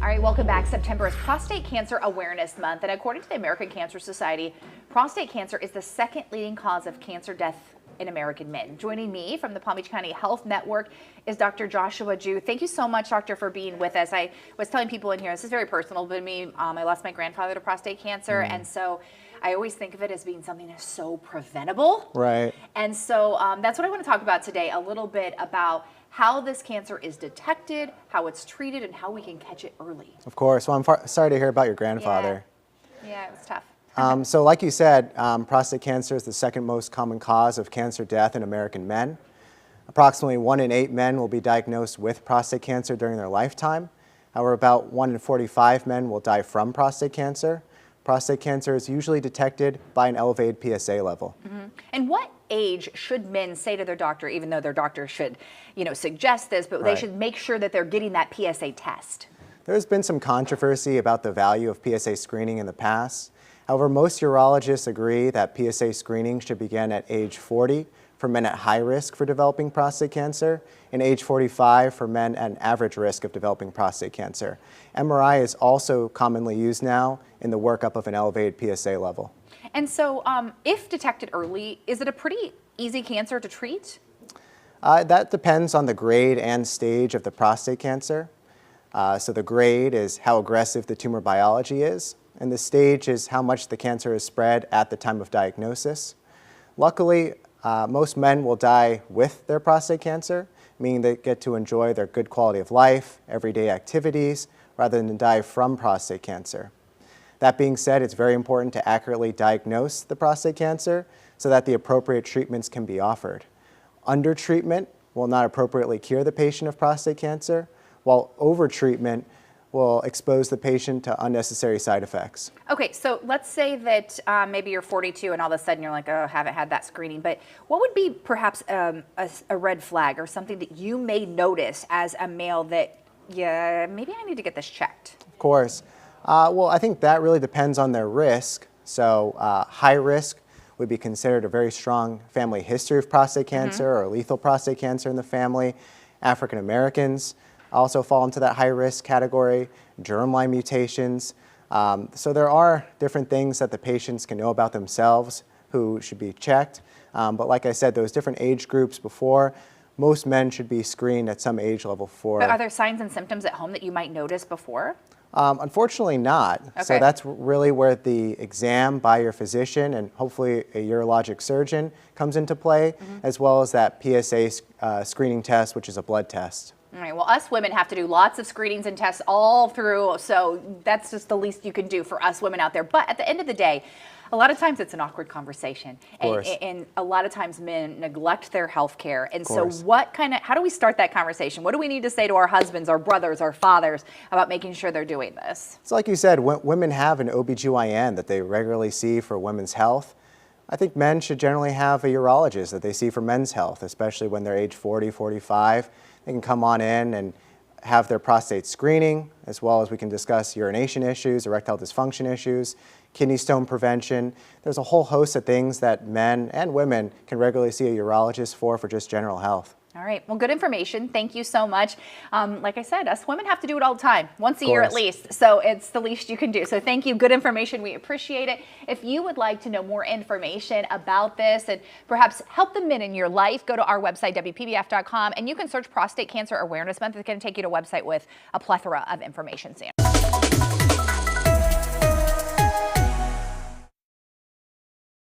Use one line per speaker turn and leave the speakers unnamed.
All right, welcome back. September is Prostate Cancer Awareness Month, and according to the American Cancer Society, prostate cancer is the second leading cause of cancer death in American men. Joining me from the Palm Beach County Health Network is Dr. Joshua Ju. Thank you so much, doctor, for being with us. I was telling people in here, this is very personal to me. I lost my grandfather to prostate cancer, and so I always think of it as being something that's so preventable.
Right.
And so that's what I want to talk about today, a little bit about how this cancer is detected, how it's treated, and how we can catch it early.
Of course. Well, I'm sorry to hear about your grandfather.
Yeah, it was tough.
So like you said, prostate cancer is the second most common cause of cancer death in American men. Approximately 1 in 8 men will be diagnosed with prostate cancer during their lifetime. However, about 1 in 45 men will die from prostate cancer. Prostate cancer is usually detected by an elevated PSA level.
And what age should men say to their doctor, even though their doctor should, suggest this, but they should make sure that they're getting that PSA test?
There's been some controversy about the value of PSA screening in the past. However, most urologists agree that PSA screening should begin at age 40 for men at high risk for developing prostate cancer, and age 45 for men at an average risk of developing prostate cancer. MRI is also commonly used now in the workup of an elevated PSA level.
And so if detected early, is it a pretty easy cancer to treat?
That depends on the grade and stage of the prostate cancer. So the grade is how aggressive the tumor biology is, and the stage is how much the cancer is spread at the time of diagnosis. Luckily, most men will die with their prostate cancer, meaning they get to enjoy their good quality of life, everyday activities, rather than die from prostate cancer. That being said, it's very important to accurately diagnose the prostate cancer so that the appropriate treatments can be offered. Undertreatment will not appropriately cure the patient of prostate cancer, while overtreatment will expose the patient to unnecessary side effects.
Okay, so let's say that maybe you're 42 and all of a sudden you're like, oh, haven't had that screening, but what would be perhaps a red flag or something that you may notice as a male that, yeah, maybe I need to get this checked?
Of course. Well, I think that really depends on their risk. So high risk would be considered a very strong family history of prostate cancer or lethal prostate cancer in the family. African Americans also fall into that high risk category, germline mutations. So there are different things that the patients can know about themselves who should be checked. But like I said, those different age groups before, most men should be screened at some age level for.
But are there signs and symptoms at home that you might notice before?
Unfortunately not.
Okay.
So that's really where the exam by your physician and hopefully a urologic surgeon comes into play, as well as that PSA screening test, which is a blood test.
All right, well, us women have to do lots of screenings and tests all through, so that's just the least you can do for us women out there. But at the end of the day, a lot of times it's an awkward conversation, and a lot of times men neglect their health care. And so how do we start that conversation? What do we need to say to our husbands, our brothers, our fathers about making sure they're doing this?
So like you said, women have an OBGYN that they regularly see for women's health. I think men should generally have a urologist that they see for men's health, especially when they're age 40, 45. They can come on in and have their prostate screening, as well as we can discuss urination issues, erectile dysfunction issues, kidney stone prevention. There's a whole host of things that men and women can regularly see a urologist for just general health.
All right. Well, good information. Thank you so much. Like I said, us women have to do it all the time, once a year at least. So it's the least you can do. So thank you. Good information. We appreciate it. If you would like to know more information about this and perhaps help the men in your life, go to our website, WPBF.com, and you can search Prostate Cancer Awareness Month. It's going to take you to a website with a plethora of information.